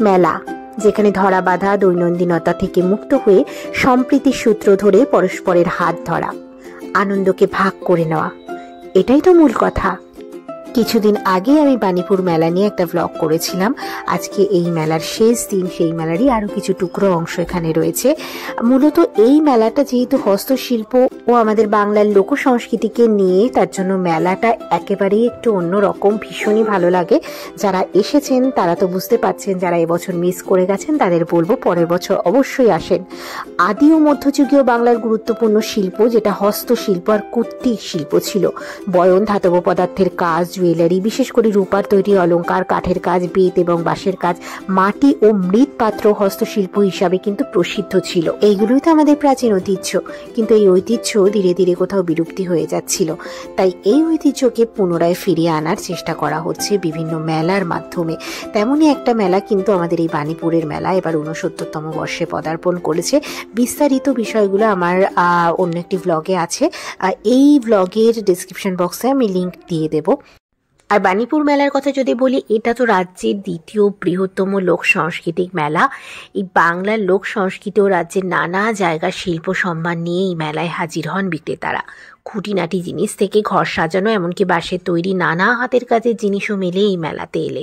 মেলা, যেখানে ধরা বাঁধা দৈনন্দিনতা থেকে মুক্ত হয়ে সম্প্রীতির সূত্র ধরে পরস্পরের হাত ধরা, আনন্দকে ভাগ করে নেওয়া, এটাই তো মূল কথা। কিছুদিন আগে আমি বাণীপুর মেলা নিয়ে একটা ব্লগ করেছিলাম। আজকে এই মেলার শেষ দিন, সেই মেলারই আরো কিছু টুকরো অংশ এখানে রয়েছে। মূলত এই মেলাটা যেহেতু হস্তশিল্প ও আমাদের বাংলার লোক সংস্কৃতিকে নিয়ে, তার জন্য মেলাটা একেবারেই একটু অন্যরকম, ভীষণই ভালো লাগে। যারা এসেছেন তারা তো বুঝতে পারছেন, যারা এবছর মিস করে গেছেন তাদের বলবো পরের বছর অবশ্যই আসেন। আদি ও মধ্যযুগীয় বাংলার গুরুত্বপূর্ণ শিল্প যেটা হস্তশিল্প আর কুটির শিল্প ছিল। বয়ন, ধাতব পদার্থের কাজ, জুয়েলারি, বিশেষ করে রূপার তৈরি অলংকার, কাঠের কাজ, বেত এবং বাঁশের কাজ, মাটি ও মৃৎপাত্র হস্তশিল্প হিসাবে কিন্তু প্রসিদ্ধ ছিল। এইগুলোই তো আমাদের প্রাচীন ঐতিহ্য, কিন্তু এই ঐতিহ্য ধীরে ধীরে কোথাও বিলুপ্তি হয়ে যাচ্ছিল। তাই এই ঐতিহ্যকে পুনরায় ফিরিয়ে আনার চেষ্টা করা হচ্ছে বিভিন্ন মেলার মাধ্যমে। তেমনই একটা মেলা কিন্তু আমাদের এই বাণীপুরের মেলা এবার 69তম বর্ষে পদার্পণ করেছে। বিস্তারিত বিষয়গুলো আমার অন্য একটি ব্লগে আছে, এই ব্লগের ডিসক্রিপশন বক্সে আমি লিঙ্ক দিয়ে দেব। আর বাণীপুর মেলার কথা যদি বলি, এটা তো রাজ্যের দ্বিতীয় বৃহত্তম লোক সাংস্কৃতিক মেলা। এই বাংলার লোক সংস্কৃতি ও রাজ্যের নানা জায়গার শিল্প সম্মান নিয়ে এই মেলায় হাজির হন বিক্রেতারা। খুঁটিনাটি জিনিস থেকে ঘর সাজানো, এমনকি বাঁশের তৈরি নানা হাতের কাজের জিনিসও মেলে এই মেলাতে এলে।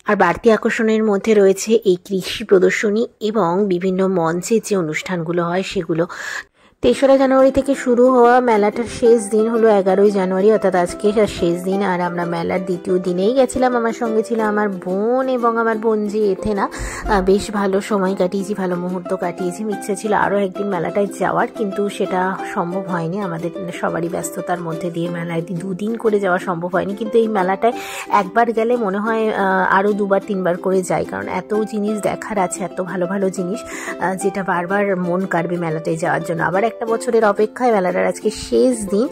আর বাড়তি আকর্ষণের মধ্যে রয়েছে এই কৃষি প্রদর্শনী এবং বিভিন্ন মঞ্চে যে অনুষ্ঠানগুলো হয় সেগুলো। 3রা জানুয়ারি থেকে শুরু হওয়া মেলাটার শেষ দিন হলো 11ই জানুয়ারি, অর্থাৎ আজকে শেষ দিন। আর আমরা মেলার দ্বিতীয় দিনেই গেছিলাম। আমার সঙ্গে ছিল আমার বোন এবং আমার বোনজি এথেনা। বেশ ভালো সময় কাটিয়েছি, ভালো মুহূর্ত কাটিয়েছি। ইচ্ছে ছিল আরও একদিন মেলাটায় যাওয়ার, কিন্তু সেটা সম্ভব হয়নি। আমাদের সবারই ব্যস্ততার মধ্যে দিয়ে মেলায় 2 দিন করে যাওয়া সম্ভব হয়নি। কিন্তু এই মেলাটায় একবার গেলে মনে হয় আরও 2বার 3বার করে যাই, কারণ এত জিনিস দেখার আছে, এত ভালো ভালো জিনিস, যেটা বারবার মন কাড়বে মেলাটায় যাওয়ার জন্য। আবার একটা বছরের অপেক্ষায় মেলাটার আজকে শেষ দিন।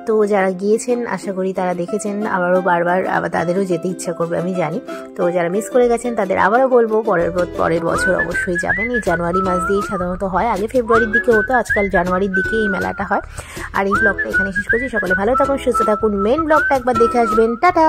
তো যারা গিয়েছেন আশা করি তারা দেখেছেন, আবারও বারবার আবার তাদেরও যেতে ইচ্ছা করবে আমি জানি। তো যারা মিস করে গেছেন তাদের আবারও বলবো পরের বছর অবশ্যই যাবেন। এই জানুয়ারি মাস দিয়েই সাধারণত হয়, আগে ফেব্রুয়ারির দিকে হতো, আজকাল জানুয়ারির দিকে এই মেলাটা হয়। আর এই ব্লগটা এখানে শেষ করছি। সকলে ভালো থাকুন, সুস্থ থাকুন। মেন ব্লগটা একবার দেখে আসবেন। টাটা।